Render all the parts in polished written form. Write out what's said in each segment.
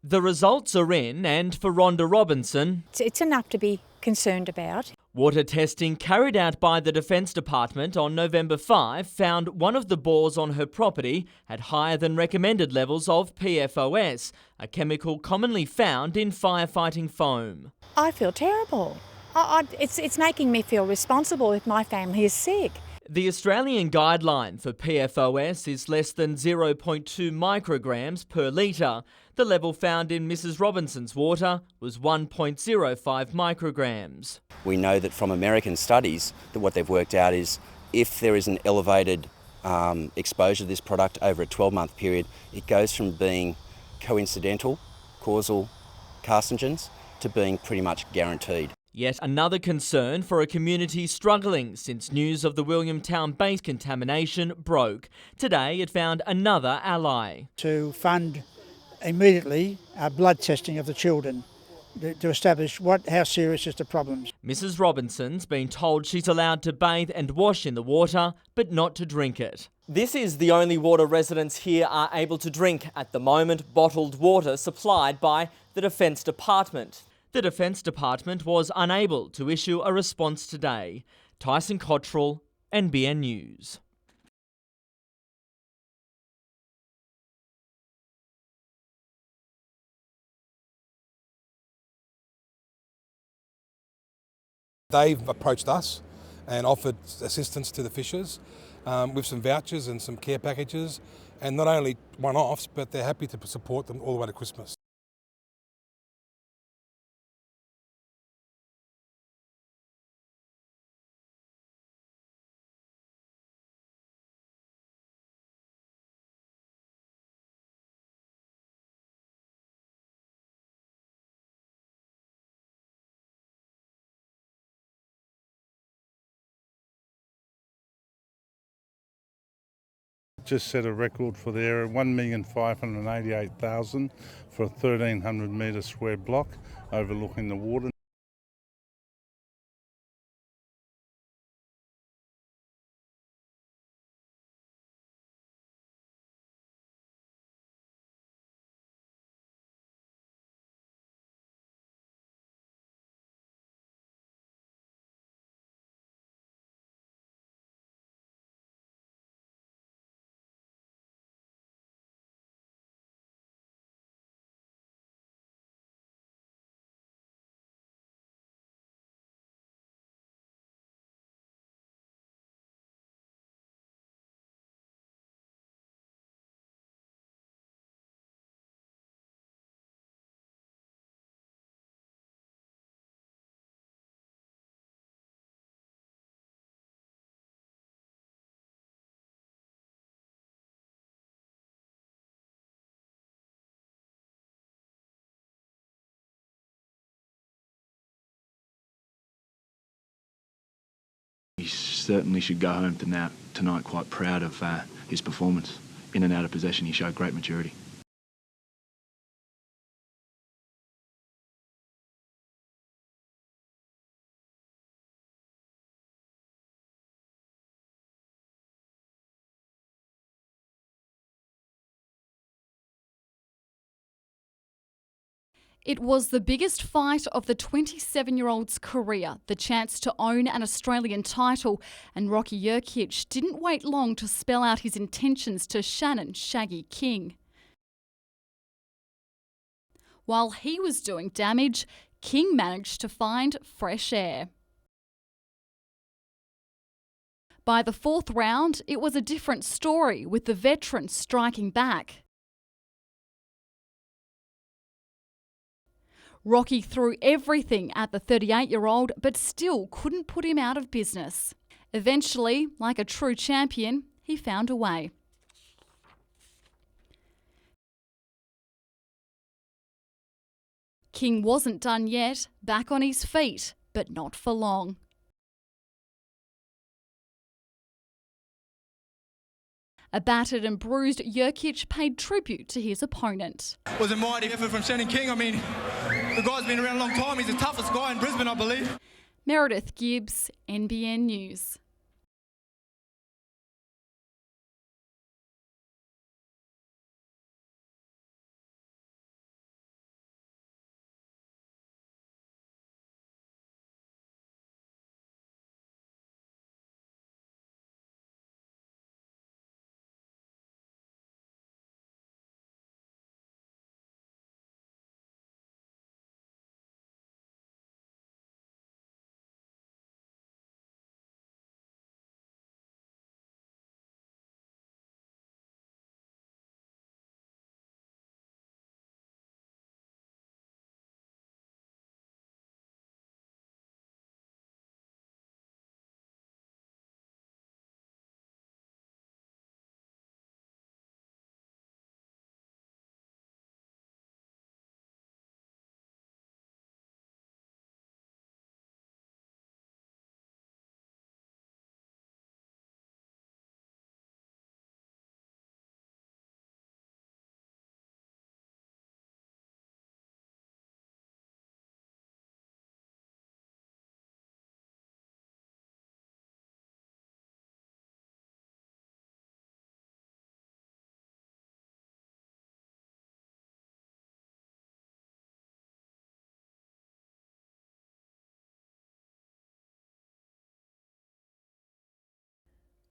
The results are in, and for Rhonda Robinson, It's enough to be concerned about. water testing carried out by the Defence Department on November 5 found one of the bores on her property had higher than recommended levels of PFOS, a chemical commonly found in firefighting foam. I feel terrible. It's making me feel responsible if my family is sick. The Australian guideline for PFOS is less than 0.2 micrograms per litre. The level found in Mrs Robinson's water was 1.05 micrograms. We know that from American studies that what they've worked out is if there is an elevated exposure to this product over a 12-month period, it goes from being coincidental, causal carcinogens to being pretty much guaranteed. Yet another concern for a community struggling since news of the Williamtown-based contamination broke. Today it found another ally. To fund immediately blood testing of the children to establish how serious is the problem. Mrs Robinson's been told she's allowed to bathe and wash in the water, but not to drink it. This is the only water residents here are able to drink at the moment, bottled water supplied by the Defence Department. The Defence Department was unable to issue a response today. Tyson Cottrell, NBN News. They've approached us and offered assistance to the fishers with some vouchers and some care packages, and not only one-offs, but they're happy to support them all the way to Christmas. Just set a record for the area, 1,588,000 for a 1,300 metre square block overlooking the water. He certainly should go home tonight quite proud of his performance. In and out of possession, he showed great maturity. It was the biggest fight of the 27-year-old's career, the chance to own an Australian title, and Rocky Jurkic didn't wait long to spell out his intentions to Shannon "Shaggy" King. While he was doing damage, King managed to find fresh air. By the fourth round, it was a different story, with the veteran striking back. Rocky threw everything at the 38-year-old, but still couldn't put him out of business. Eventually, like a true champion, he found a way. King wasn't done yet, back on his feet, but not for long. A battered and bruised Jurkic paid tribute to his opponent. It was a mighty effort from Shannon King. I mean, the guy's been around a long time. He's the toughest guy in Brisbane, I believe. Meredith Gibbs, NBN News.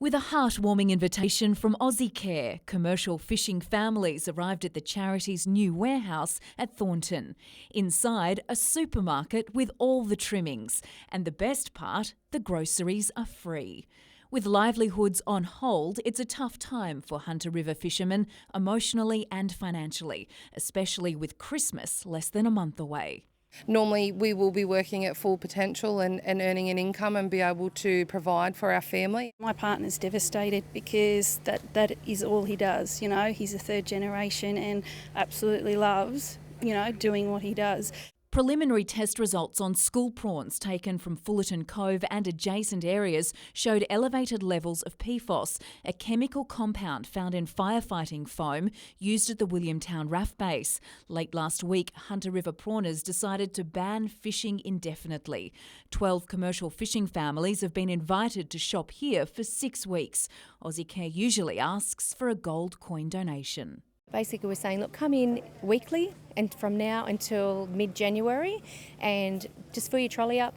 With a heartwarming invitation from Aussie Care, commercial fishing families arrived at the charity's new warehouse at Thornton. Inside, a supermarket with all the trimmings. And the best part, the groceries are free. With livelihoods on hold, it's a tough time for Hunter River fishermen, emotionally and financially, especially with Christmas less than a month away. Normally we will be working at full potential and earning an income and be able to provide for our family. My partner's devastated because that is all he does. You know, he's a third generation and absolutely loves, doing what he does. Preliminary test results on school prawns taken from Fullerton Cove and adjacent areas showed elevated levels of PFOS, a chemical compound found in firefighting foam used at the Williamtown RAF base. Late last week, Hunter River prawners decided to ban fishing indefinitely. 12 commercial fishing families have been invited to shop here for 6 weeks. Aussie Care usually asks for a gold coin donation. Basically, we're saying, look, come in weekly and from now until mid-January and just fill your trolley up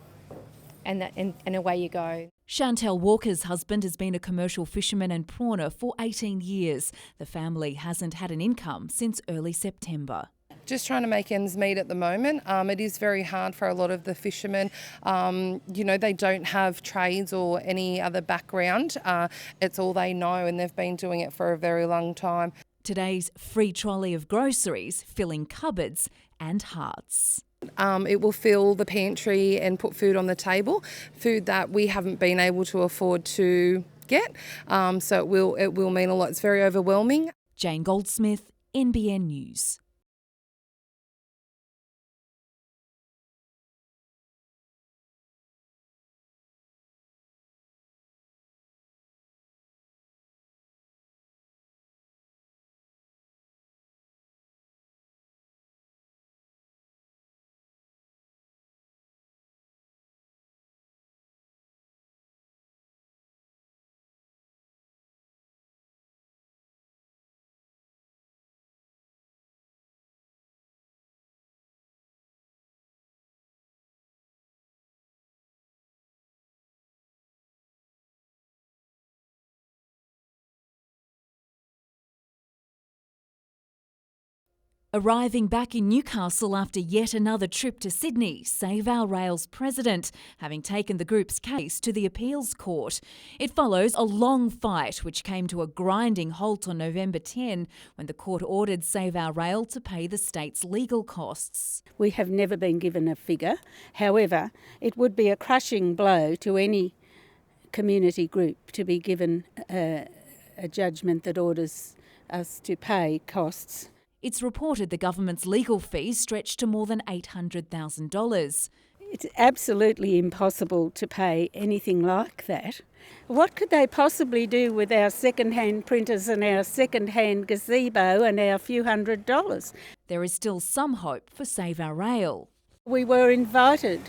and away you go. Chantel Walker's husband has been a commercial fisherman and prawner for 18 years. The family hasn't had an income since early September. Just trying to make ends meet at the moment. It is very hard for a lot of the fishermen. They don't have trades or any other background. It's all they know and they've been doing it for a very long time. Today's free trolley of groceries filling cupboards and hearts. It will fill the pantry and put food on the table, food that we haven't been able to afford to get. So it will mean a lot. It's very overwhelming. Jane Goldsmith, NBN News. Arriving back in Newcastle after yet another trip to Sydney, Save Our Rail's president, having taken the group's case to the appeals court. It follows a long fight which came to a grinding halt on November 10 when the court ordered Save Our Rail to pay the state's legal costs. We have never been given a figure. However, it would be a crushing blow to any community group to be given a judgment that orders us to pay costs. It's reported the government's legal fees stretch to more than $800,000. It's absolutely impossible to pay anything like that. What could they possibly do with our second-hand printers and our second-hand gazebo and our few $100s? There is still some hope for Save Our Rail. We were invited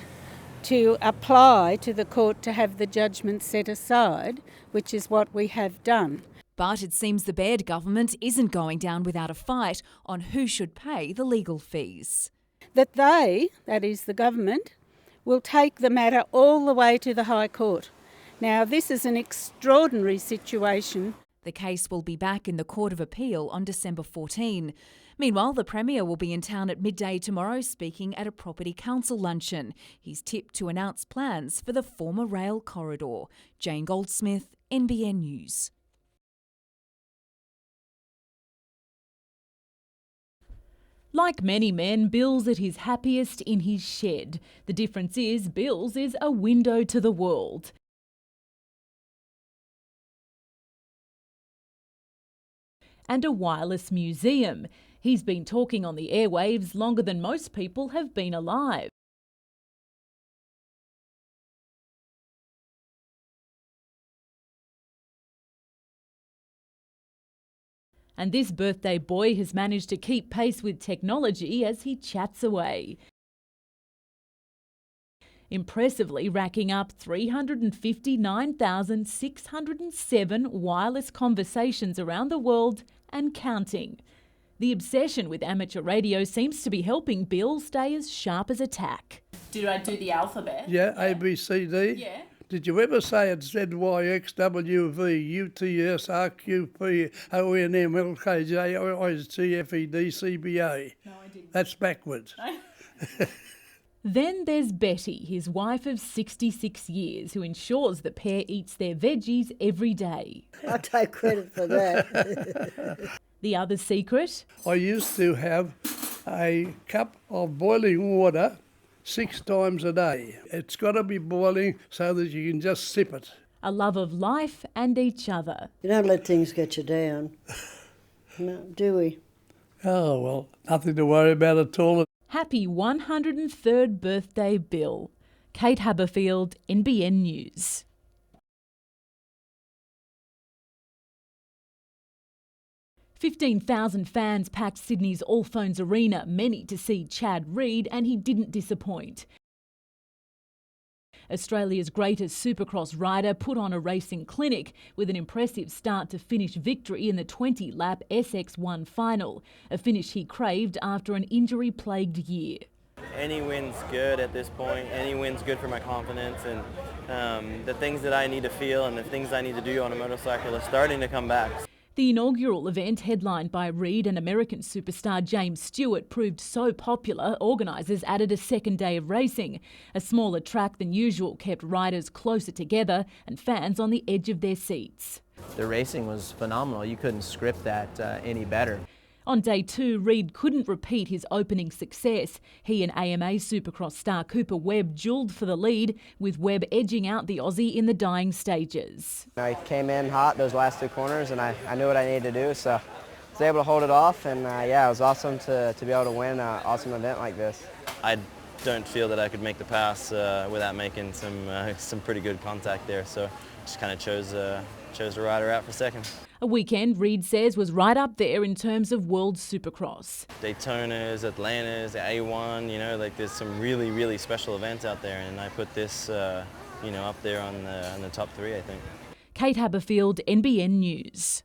to apply to the court to have the judgment set aside, which is what we have done. But it seems the Baird government isn't going down without a fight on who should pay the legal fees. That they, that is the government, will take the matter all the way to the High Court. Now, this is an extraordinary situation. The case will be back in the Court of Appeal on December 14. Meanwhile, the Premier will be in town at midday tomorrow speaking at a Property Council luncheon. He's tipped to announce plans for the former rail corridor. Jane Goldsmith, NBN News. Like many men, Bill's at his happiest in his shed. The difference is Bill's is a window to the world. And a wireless museum. He's been talking on the airwaves longer than most people have been alive. And this birthday boy has managed to keep pace with technology as he chats away. Impressively racking up 359,607 wireless conversations around the world and counting. The obsession with amateur radio seems to be helping Bill stay as sharp as a tack. Did I do the alphabet? Yeah, A, B, C, D. Yeah. Did you ever say it's ZYXWVUTSRQPONMLKJISTFEDCBA? No, I didn't. That's backwards. Then there's Betty, his wife of 66 years, who ensures the pair eats their veggies every day. I take credit for that. The other secret? I used to have a cup of boiling water 6 times a day. It's got to be boiling so that you can just sip it. A love of life and each other. You don't let things get you down. No, do we? Oh, well, nothing to worry about at all. Happy 103rd birthday, Bill. Kate Haberfield, NBN News. "15,000 fans packed Sydney's Allphones Arena, many to see Chad Reed, and he didn't disappoint. Australia's greatest supercross rider put on a racing clinic with an impressive start-to-finish victory in the 20-lap SX1 final, a finish he craved after an injury-plagued year. Any win's good at this point. Any win's good for my confidence, and the things that I need to feel and the things I need to do on a motorcycle are starting to come back. The inaugural event, headlined by Reed and American superstar James Stewart, proved so popular, organisers added a second day of racing. A smaller track than usual kept riders closer together and fans on the edge of their seats. The racing was phenomenal. You couldn't script that any better. On day 2, Reed couldn't repeat his opening success. He and AMA Supercross star Cooper Webb duelled for the lead, with Webb edging out the Aussie in the dying stages. I came in hot those last 2 corners, and I knew what I needed to do, so I was able to hold it off, and yeah, it was awesome to be able to win an awesome event like this. I don't feel that I could make the pass without making some pretty good contact there, so just kind of chose the rider out for second. A weekend, Reed says, was right up there in terms of world supercross. Daytonas, Atlantas, A1, you know, like there's some really, really special events out there, and I put this, you know, up there on the top 3, I think. Kate Haberfield, NBN News.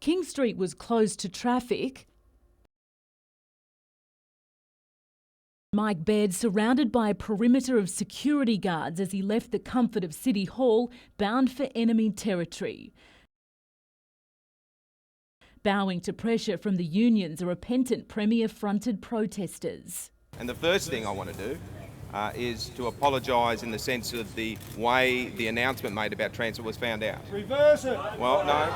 King Street was closed to traffic. Mike Baird surrounded by a perimeter of security guards as he left the comfort of City Hall, bound for enemy territory. Bowing to pressure from the unions, a repentant Premier fronted protesters. And the first thing I want to do is to apologise in the sense of the way the announcement made about transit was found out. Reverse it! Well, no.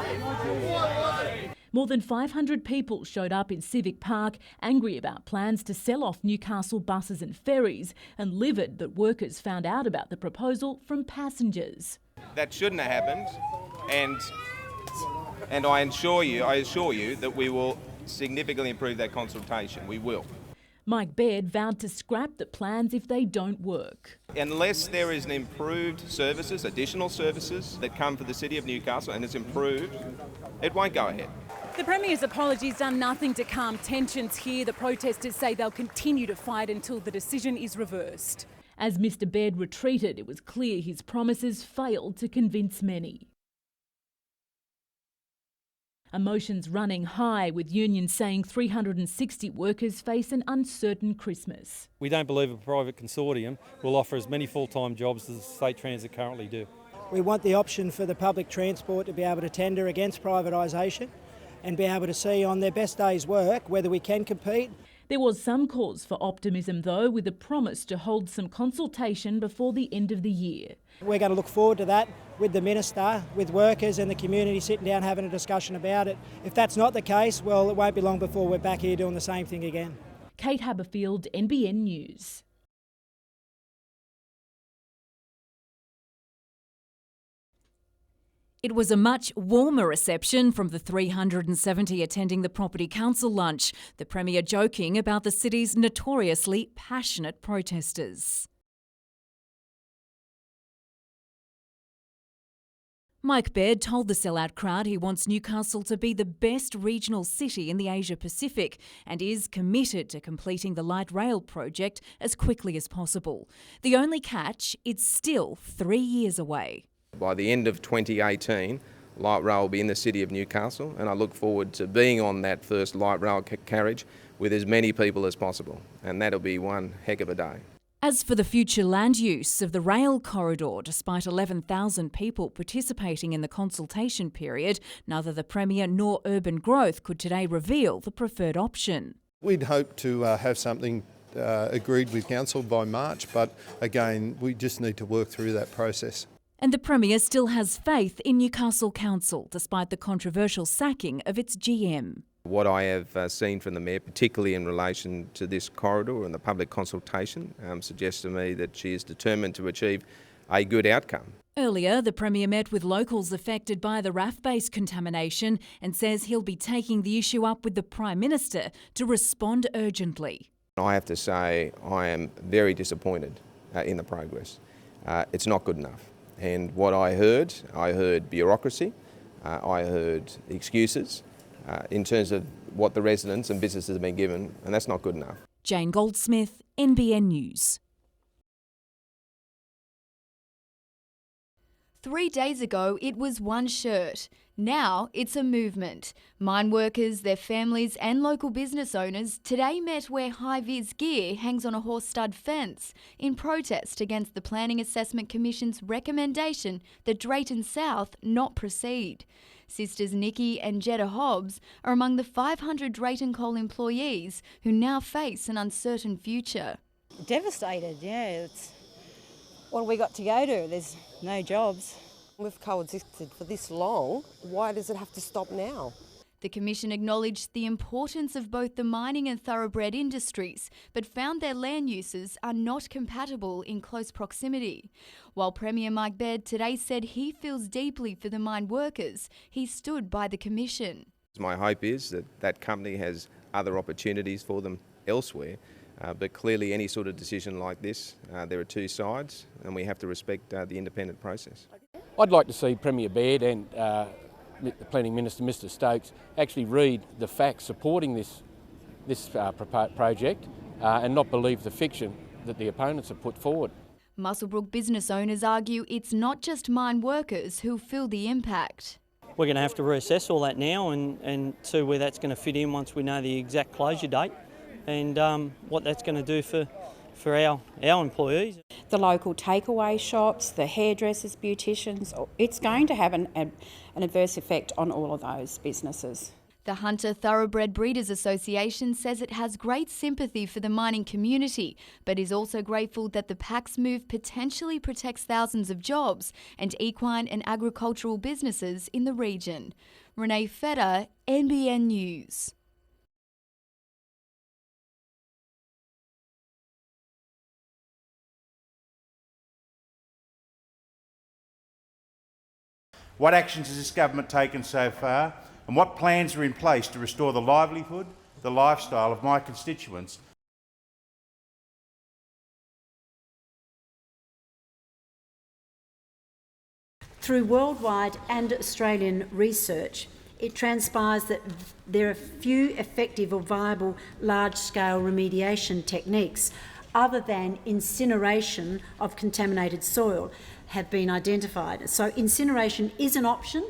More than 500 people showed up in Civic Park, angry about plans to sell off Newcastle buses and ferries, and livid that workers found out about the proposal from passengers. That shouldn't have happened, and I assure you that we will significantly improve that consultation. We will. Mike Baird vowed to scrap the plans if they don't work. Unless there is an improved services, additional services that come for the City of Newcastle and it's improved, it won't go ahead. The Premier's apology's done nothing to calm tensions here. The protesters say they'll continue to fight until the decision is reversed. As Mr Baird retreated, it was clear his promises failed to convince many. Emotions running high, with unions saying 360 workers face an uncertain Christmas. We don't believe a private consortium will offer as many full-time jobs as state transit currently do. We want the option for the public transport to be able to tender against privatisation and be able to see on their best day's work whether we can compete. There was some cause for optimism though, with a promise to hold some consultation before the end of the year. We're going to look forward to that with the Minister, with workers and the community sitting down having a discussion about it. If that's not the case, well, it won't be long before we're back here doing the same thing again. Kate Haberfield, NBN News. It was a much warmer reception from the 370 attending the Property Council lunch, the Premier joking about the city's notoriously passionate protesters. Mike Baird told the sellout crowd he wants Newcastle to be the best regional city in the Asia Pacific and is committed to completing the light rail project as quickly as possible. The only catch, it's still 3 years away. By the end of 2018, light rail will be in the City of Newcastle, and I look forward to being on that first light rail carriage with as many people as possible, and that'll be one heck of a day. As for the future land use of the rail corridor, despite 11,000 people participating in the consultation period, neither the Premier nor Urban Growth could today reveal the preferred option. We'd hope to have something agreed with Council by March, but again, we just need to work through that process. And the Premier still has faith in Newcastle Council, despite the controversial sacking of its GM. What I have seen from the Mayor, particularly in relation to this corridor and the public consultation, suggests to me that she is determined to achieve a good outcome. Earlier, the Premier met with locals affected by the RAF base contamination and says he'll be taking the issue up with the Prime Minister to respond urgently. I have to say I am very disappointed in the progress. It's not good enough. And what I heard bureaucracy, I heard excuses in terms of what the residents and businesses have been given, and that's not good enough. Jane Goldsmith, NBN News. 3 days ago, it was one shirt. Now it's a movement. Mine workers, their families and local business owners today met where high-vis gear hangs on a horse stud fence in protest against the Planning Assessment Commission's recommendation that Drayton South not proceed. Sisters Nikki and Jetta Hobbs are among the 500 Drayton Coal employees who now face an uncertain future. Devastated, yeah. What have we got to go to? There's no jobs. We've coexisted for this long. Why does it have to stop now? The Commission acknowledged the importance of both the mining and thoroughbred industries, but found their land uses are not compatible in close proximity. While Premier Mike Baird today said he feels deeply for the mine workers, he stood by the Commission. My hope is that that company has other opportunities for them elsewhere, but clearly any sort of decision like this, there are two sides and we have to respect the independent process. I'd like to see Premier Baird and the Planning Minister, Mr Stokes, actually read the facts supporting this project and not believe the fiction that the opponents have put forward. Muswellbrook business owners argue it's not just mine workers who feel the impact. We're going to have to reassess all that now and see where that's going to fit in once we know the exact closure date and what that's going to do for our employees. The local takeaway shops, the hairdressers, beauticians, it's going to have an adverse effect on all of those businesses. The Hunter Thoroughbred Breeders Association says it has great sympathy for the mining community, but is also grateful that the PAC's move potentially protects thousands of jobs and equine and agricultural businesses in the region. Renee Feder, NBN News. What actions has this government taken so far, and what plans are in place to restore the livelihood, the lifestyle of my constituents? Through worldwide and Australian research, it transpires that there are few effective or viable large-scale remediation techniques other than incineration of contaminated soil have been identified. So incineration is an option.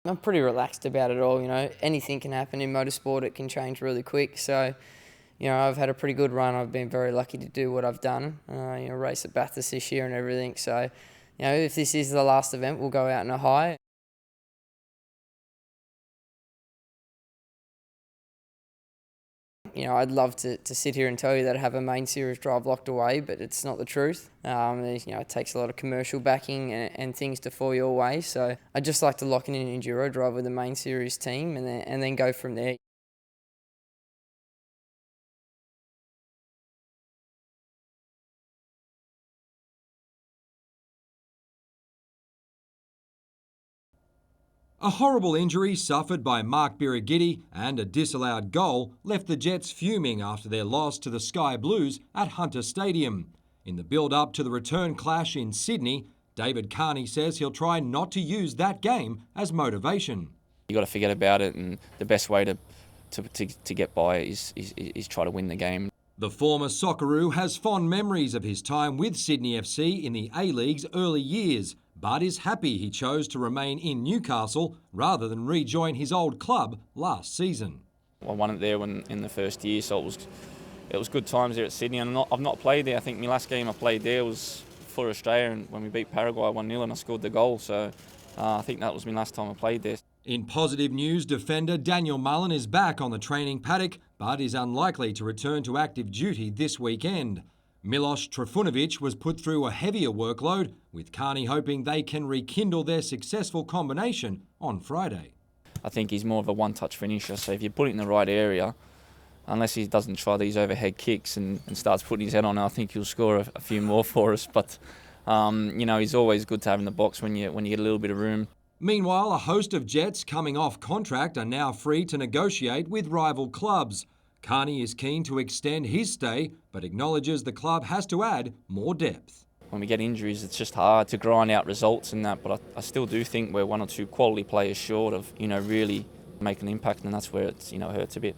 I'm pretty relaxed about it all, anything can happen in motorsport, it can change really quick, so I've had a pretty good run. I've been very lucky to do what I've done, race at Bathurst this year and everything, so if this is the last event, we'll go out in a high. I'd love to sit here and tell you that I have a main series drive locked away, but it's not the truth. It takes a lot of commercial backing and things to fall your way. So I'd just like to lock in an enduro drive with the main series team and then go from there. A horrible injury suffered by Mark Birighitti and a disallowed goal left the Jets fuming after their loss to the Sky Blues at Hunter Stadium. In the build-up to the return clash in Sydney, David Carney says he'll try not to use that game as motivation. You've got to forget about it, and the best way to get by is try to win the game. The former Socceroo has fond memories of his time with Sydney FC in the A-League's early years, but is happy he chose to remain in Newcastle rather than rejoin his old club last season. I won it there in the first year, so it was good times there at Sydney. And I've not played there. I think my last game I played there was for Australia, and when we beat Paraguay 1-0 and I scored the goal, so I think that was my last time I played there. In positive news, defender Daniel Mullen is back on the training paddock, but is unlikely to return to active duty this weekend. Milos Trifunovic was put through a heavier workload, with Carney hoping they can rekindle their successful combination on Friday. I think he's more of a one-touch finisher, so if you put it in the right area, unless he doesn't try these overhead kicks and starts putting his head on, I think he'll score a few more for us. But, he's always good to have in the box when you get a little bit of room. Meanwhile, a host of Jets coming off contract are now free to negotiate with rival clubs. Carney is keen to extend his stay, but acknowledges the club has to add more depth. When we get injuries, it's just hard to grind out results and that, but I still do think we're one or two quality players short of, really making an impact, and that's where it's, hurts a bit.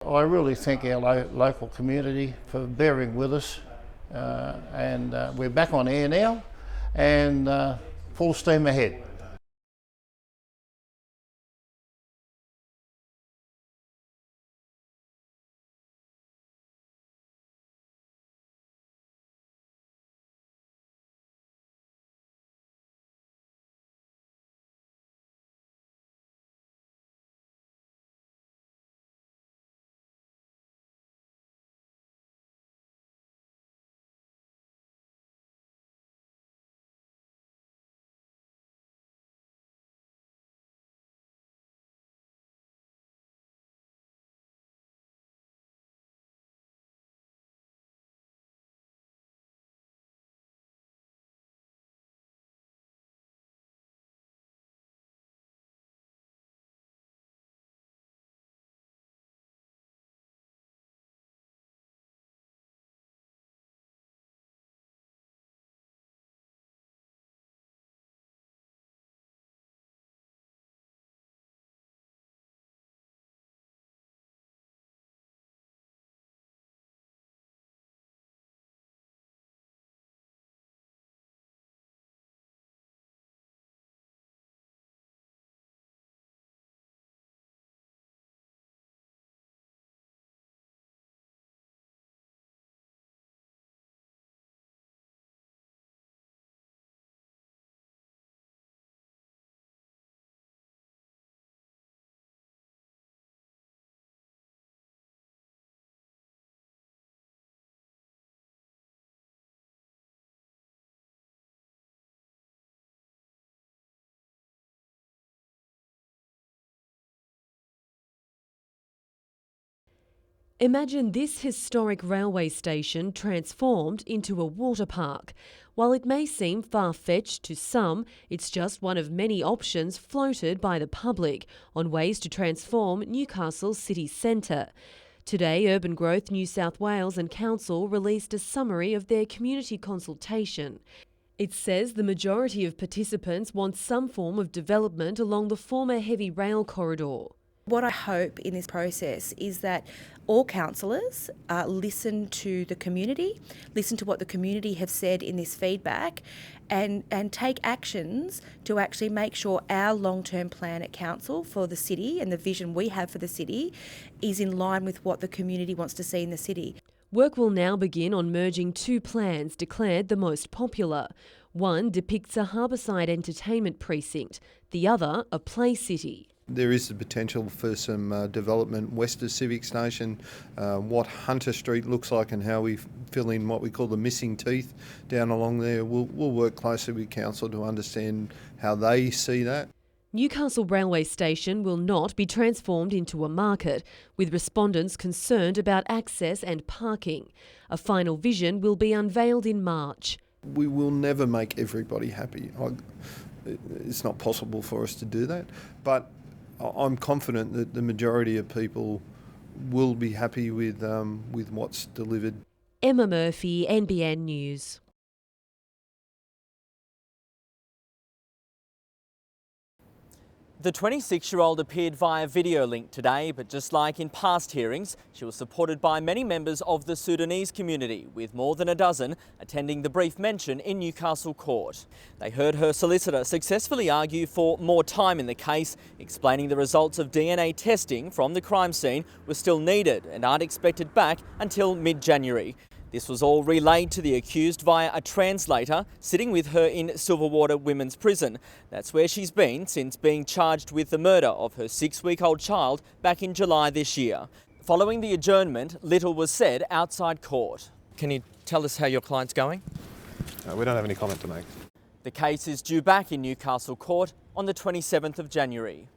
I really thank our local community for bearing with us, and we're back on air now and full steam ahead. Imagine this historic railway station transformed into a water park. While it may seem far-fetched to some, it's just one of many options floated by the public on ways to transform Newcastle's city centre. Today, Urban Growth New South Wales and Council released a summary of their community consultation. It says the majority of participants want some form of development along the former heavy rail corridor. What I hope in this process is that all councillors listen to the community, listen to what the community have said in this feedback, and take actions to actually make sure our long-term plan at council for the city and the vision we have for the city is in line with what the community wants to see in the city. Work will now begin on merging two plans declared the most popular. One depicts a harbourside entertainment precinct, the other a play city. There is the potential for some development west of Civic Station, what Hunter Street looks like and how we fill in what we call the missing teeth down along there. We'll work closely with Council to understand how they see that. Newcastle Railway Station will not be transformed into a market, with respondents concerned about access and parking. A final vision will be unveiled in March. We will never make everybody happy. It's not possible for us to do that, but I'm confident that the majority of people will be happy with what's delivered. Emma Murphy, NBN News. The 26-year-old appeared via video link today, but just like in past hearings, she was supported by many members of the Sudanese community, with more than a dozen attending the brief mention in Newcastle Court. They heard her solicitor successfully argue for more time in the case, explaining the results of DNA testing from the crime scene were still needed and aren't expected back until mid-January. This was all relayed to the accused via a translator sitting with her in Silverwater Women's Prison. That's where she's been since being charged with the murder of her 6-week-old child back in July this year. Following the adjournment, little was said outside court. Can you tell us how your client's going? We don't have any comment to make. The case is due back in Newcastle Court on the 27th of January.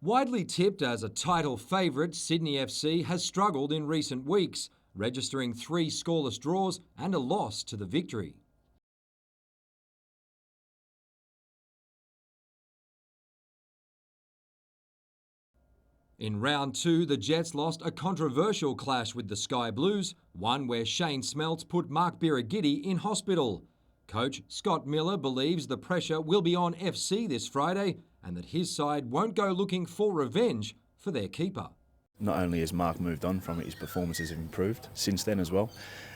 Widely tipped as a title favourite, Sydney FC has struggled in recent weeks, registering 3 scoreless draws and a loss to the Victory. In round 2, the Jets lost a controversial clash with the Sky Blues, one where Shane Smeltz put Mark Birighitti in hospital. Coach Scott Miller believes the pressure will be on FC this Friday and that his side won't go looking for revenge for their keeper. Not only has Mark moved on from it, his performances have improved since then as well,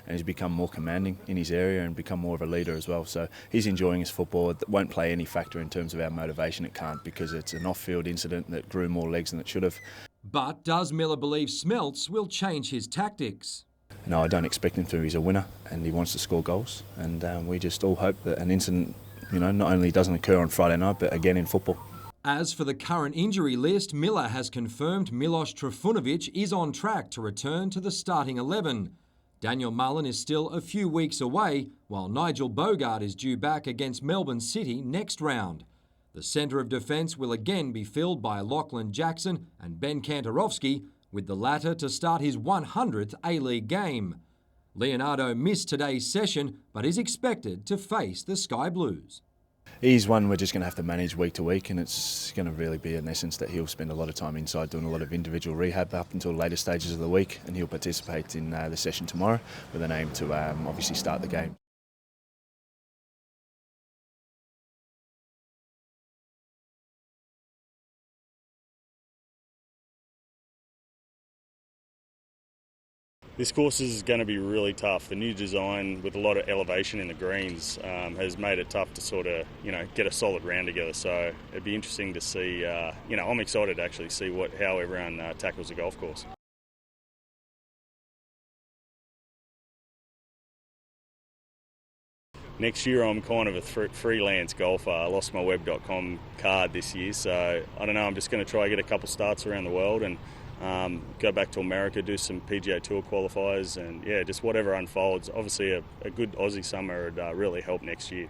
and he's become more commanding in his area and become more of a leader as well. So he's enjoying his football. It won't play any factor in terms of our motivation. It can't, because it's an off-field incident that grew more legs than it should have. But does Miller believe Smeltz will change his tactics? No, I don't expect him to. He's a winner and he wants to score goals, and we just all hope that an incident, not only doesn't occur on Friday night, but again in football. As for the current injury list, Miller has confirmed Milos Trifunovic is on track to return to the starting 11. Daniel Mullen is still a few weeks away, while Nigel Bogart is due back against Melbourne City next round. The centre of defence will again be filled by Lachlan Jackson and Ben Kantarovski, with the latter to start his 100th A-League game. Leonardo missed today's session, but is expected to face the Sky Blues. He's one we're just going to have to manage week to week, and it's going to really be in essence that he'll spend a lot of time inside doing a lot of individual rehab up until later stages of the week, and he'll participate in the session tomorrow with an aim to obviously start the game. This course is going to be really tough. The new design with a lot of elevation in the greens has made it tough to sort of, get a solid round together. So it'd be interesting to see, I'm excited to actually see how everyone tackles the golf course. Next year I'm kind of a freelance golfer. I lost my web.com card this year, so I don't know, I'm just going to try and get a couple starts around the world and go back to America, do some PGA Tour qualifiers, and yeah, just whatever unfolds. Obviously a good Aussie summer would really help next year.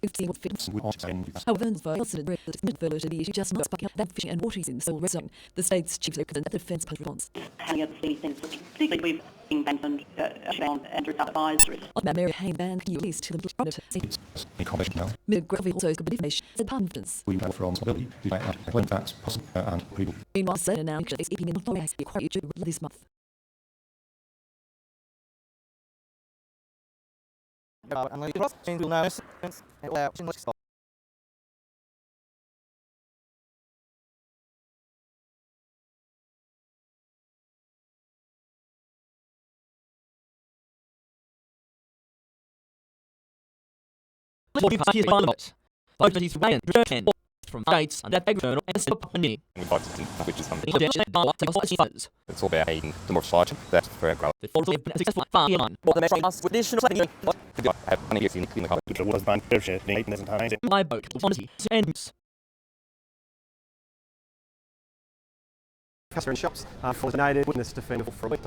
However, the issue just not back up that fishing and water is in the sole red zone. The state's chief representative defense post response. Particularly we've been and advisories. On Mary Hayne Band, you list to the monitor. Gravity also could be information as confidence. We have from stability to when that's possible and people. Meanwhile, Senate now is keeping in the authority acquired this month. From states and that external and company. Which is something. It's all about Hayden, the more society, that's for our growth. The photo of a successful far beyond. What the message additional have money in the car, which was banned, my boat, quantity, and customer in shops for donated witness defendable for a week.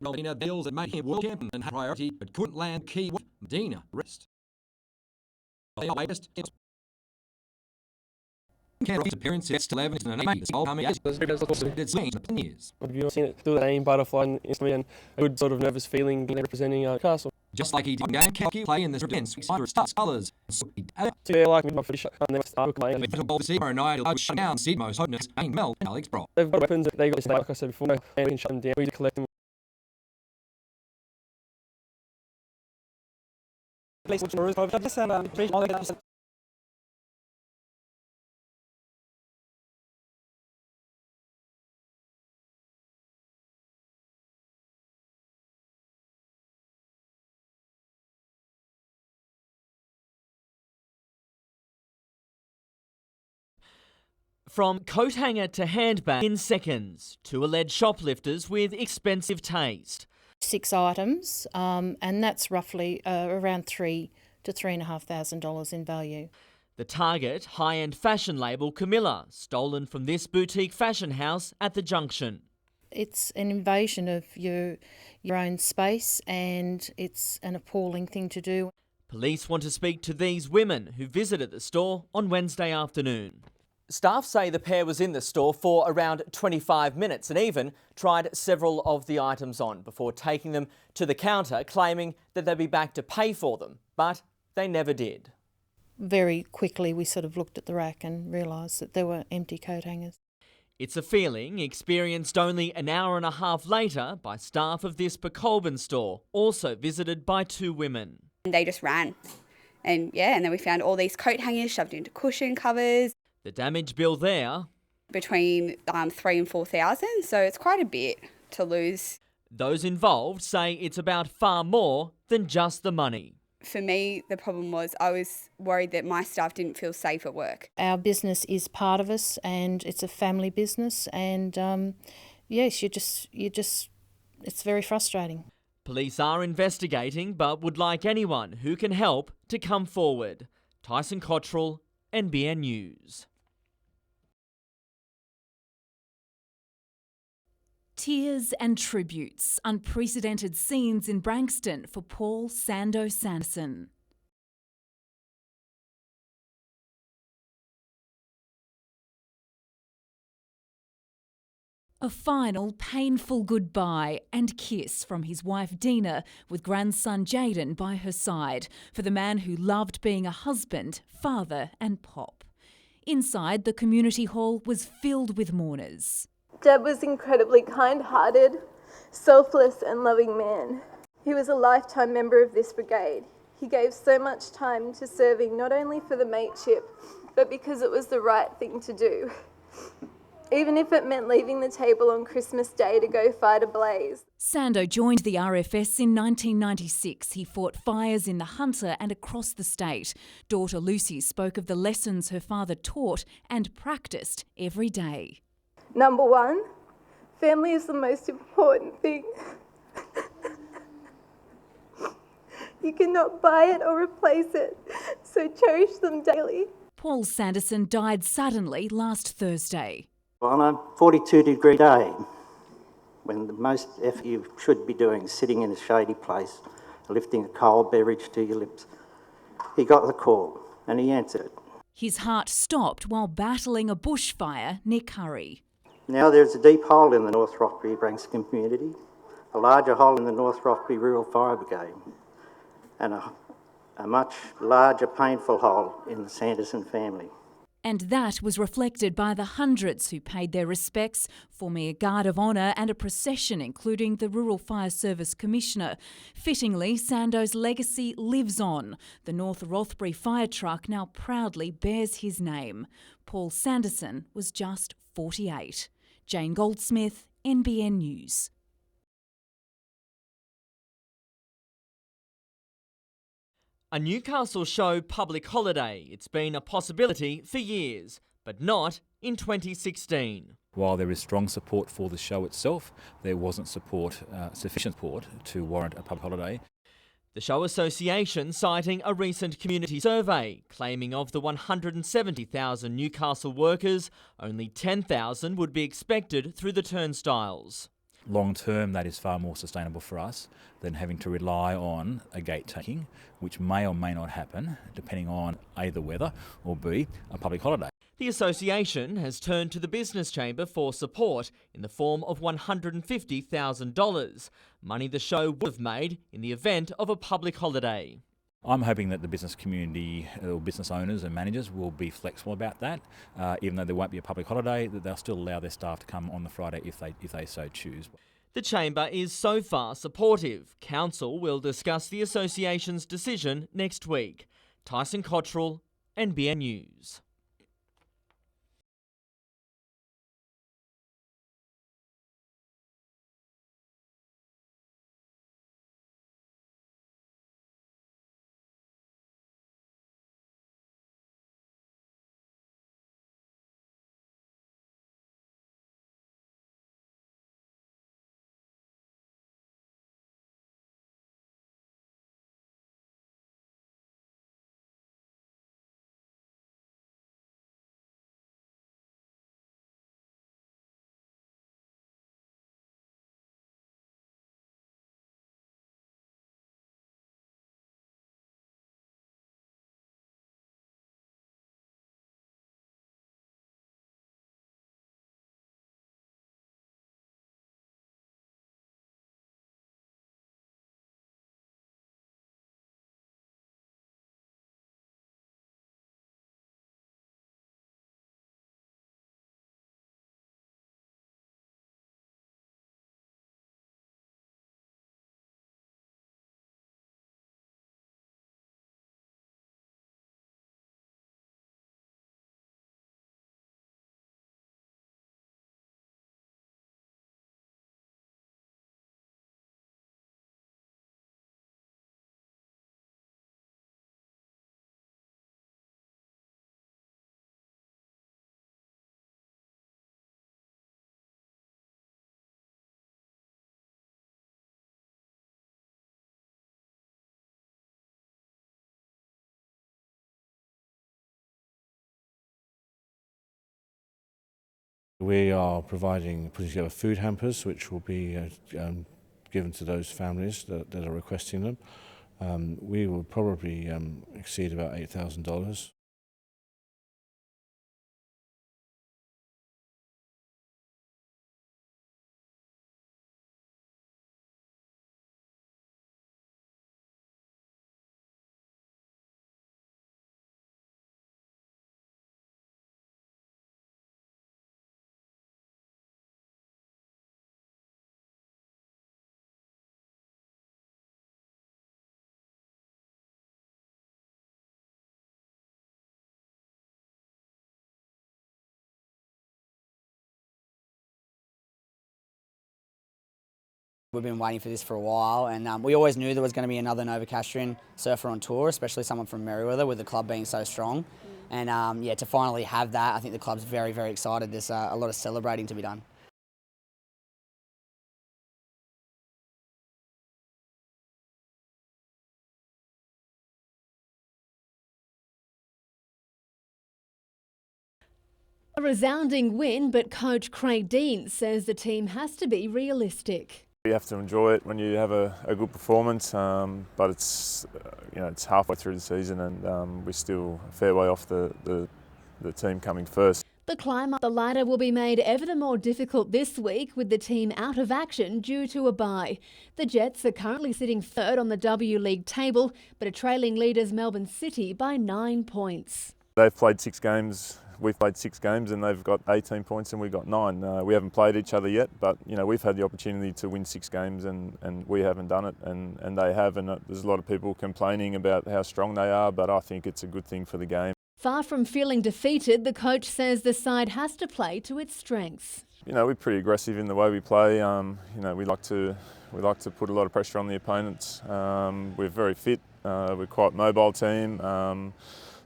Medina bills that made him world champion and had priority, but couldn't land key. Medina rest. Canada's appearance is 11 and 8 years. Have you seen it do that aim butterfly instantly and a good sort of nervous feeling representing Castle? Just like he did game, Kaki play in the against Stars colours. So they like me my footy shot and they start playing. The night will shut down Sidmo's Hodness and Mel Alex Brock. They've got weapons that they got this like I said before, and we can shut them down. We collect them. From coat hanger to handbag in seconds, two alleged shoplifters with expensive taste. 6 items, and that's roughly around $3,000 to $3,500 in value. The target, high-end fashion label Camilla, stolen from this boutique fashion house at the Junction. It's an invasion of your own space, and it's an appalling thing to do. Police want to speak to these women who visited the store on Wednesday afternoon. Staff say the pair was in the store for around 25 minutes and even tried several of the items on before taking them to the counter, claiming that they'd be back to pay for them, but they never did. Very quickly we sort of looked at the rack and realised that there were empty coat hangers. It's a feeling experienced only an hour and a half later by staff of this Colburn store, also visited by two women. They just ran and then we found all these coat hangers shoved into cushion covers. The damage bill there? Between $3,000 and $4,000, so it's quite a bit to lose. Those involved say it's about far more than just the money. For me, the problem was I was worried that my staff didn't feel safe at work. Our business is part of us and it's a family business and yes, it's very frustrating. Police are investigating but would like anyone who can help to come forward. Tyson Cottrell, NBN News. Tears and tributes, unprecedented scenes in Branxton for Paul Sando Sanderson. A final painful goodbye and kiss from his wife Dina with grandson Jaden by her side for the man who loved being a husband, father and pop. Inside, the community hall was filled with mourners. Deb was incredibly kind-hearted. selfless and loving man. He was a lifetime member of this brigade. He gave so much time to serving not only for the mateship, but because it was the right thing to do. Even if it meant leaving the table on Christmas Day to go fight a blaze. Sando joined the RFS in 1996. He fought fires in the Hunter and across the state. Daughter Lucy spoke of the lessons her father taught and practiced every day. Number one, family is the most important thing. You cannot buy it or replace it, so cherish them daily. Paul Sanderson died suddenly last Thursday. On a 42-degree day, when the most effort you should be doing is sitting in a shady place, lifting a cold beverage to your lips, he got the call and he answered it. His heart stopped while battling a bushfire near Curry. Now there's a deep hole in the North Rothbury Branksome community, a larger hole in the North Rothbury Rural Fire Brigade, and a much larger painful hole in the Sanderson family. And that was reflected by the hundreds who paid their respects, forming a guard of honour and a procession including the Rural Fire Service Commissioner. Fittingly, Sando's legacy lives on. The North Rothbury fire truck now proudly bears his name. Paul Sanderson was just 48. Jane Goldsmith, NBN News. A Newcastle show public holiday. It's been a possibility for years, but not in 2016. While there is strong support for the show itself, there wasn't sufficient support to warrant a public holiday. The Show Association citing a recent community survey claiming of the 170,000 Newcastle workers, only 10,000 would be expected through the turnstiles. Long term, that is far more sustainable for us than having to rely on a gate taking, which may or may not happen depending on A, the weather, or B, a public holiday. The association has turned to the Business Chamber for support in the form of $150,000, money the show would have made in the event of a public holiday. I'm hoping that the business community or business owners and managers will be flexible about that, even though there won't be a public holiday, that they'll still allow their staff to come on the Friday if they so choose. The Chamber is so far supportive. Council will discuss the association's decision next week. Tyson Cottrell, NBN News. We are putting together food hampers, which will be given to those families that are requesting them. We will probably exceed about $8,000. We've been waiting for this for a while, and we always knew there was going to be another Novocastrian surfer on tour, especially someone from Merewether, with the club being so strong. And yeah, to finally have that, I think the club's very, very excited. There's a lot of celebrating to be done. A resounding win, but coach Craig Dean says the team has to be realistic. You have to enjoy it when you have a good performance, but it's it's halfway through the season, and we're still a fair way off the team coming first. The climb up the ladder will be made ever the more difficult this week, with the team out of action due to a bye. The Jets are currently sitting third on the W League table, but are trailing leaders Melbourne City by 9 points. They've played 6 games. We've played 6 games and they've got 18 points and we've got 9. We haven't played each other yet, but we've had the opportunity to win 6 games and we haven't done it, and they have. And there's a lot of people complaining about how strong they are, but I think it's a good thing for the game. Far from feeling defeated, the coach says the side has to play to its strengths. We're pretty aggressive in the way we play. We like to put a lot of pressure on the opponents. We're very fit. We're quite a mobile team.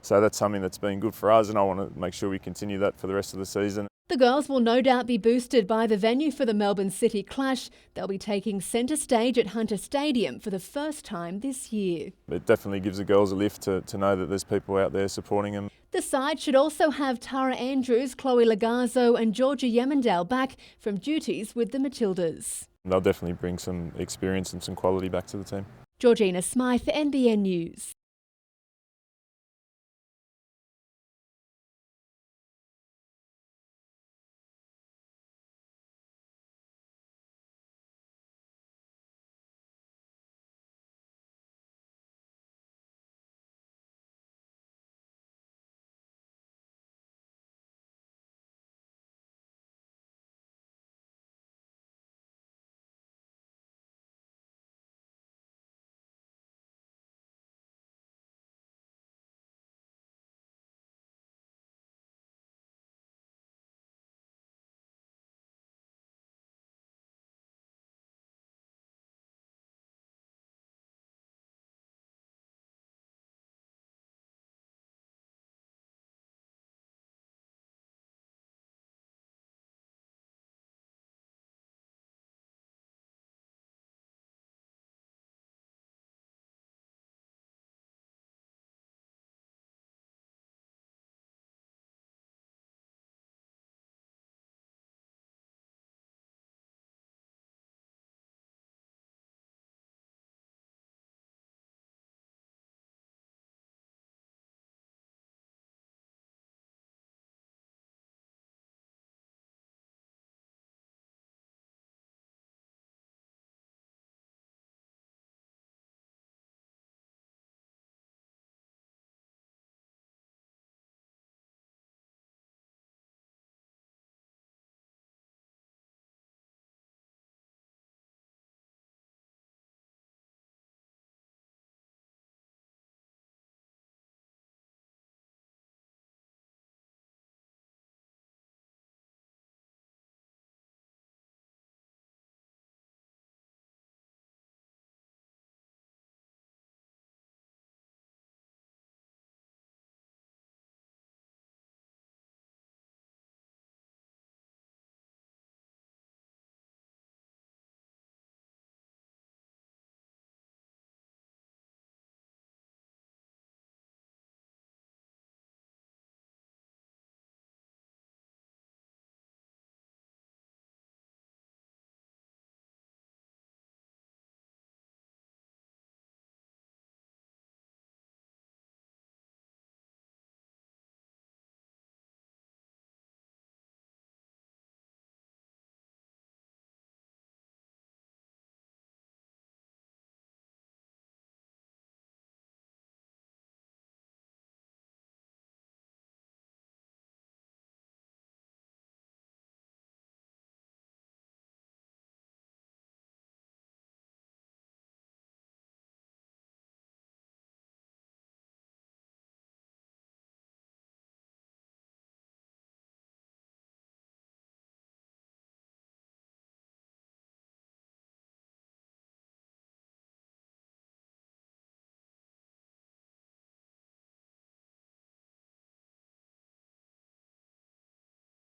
So that's something that's been good for us, and I want to make sure we continue that for the rest of the season. The girls will no doubt be boosted by the venue for the Melbourne City clash. They'll be taking centre stage at Hunter Stadium for the first time this year. It definitely gives the girls a lift to know that there's people out there supporting them. The side should also have Tara Andrews, Chloe Lagazo and Georgia Yemendale back from duties with the Matildas. They'll definitely bring some experience and some quality back to the team. Georgina Smythe, NBN News.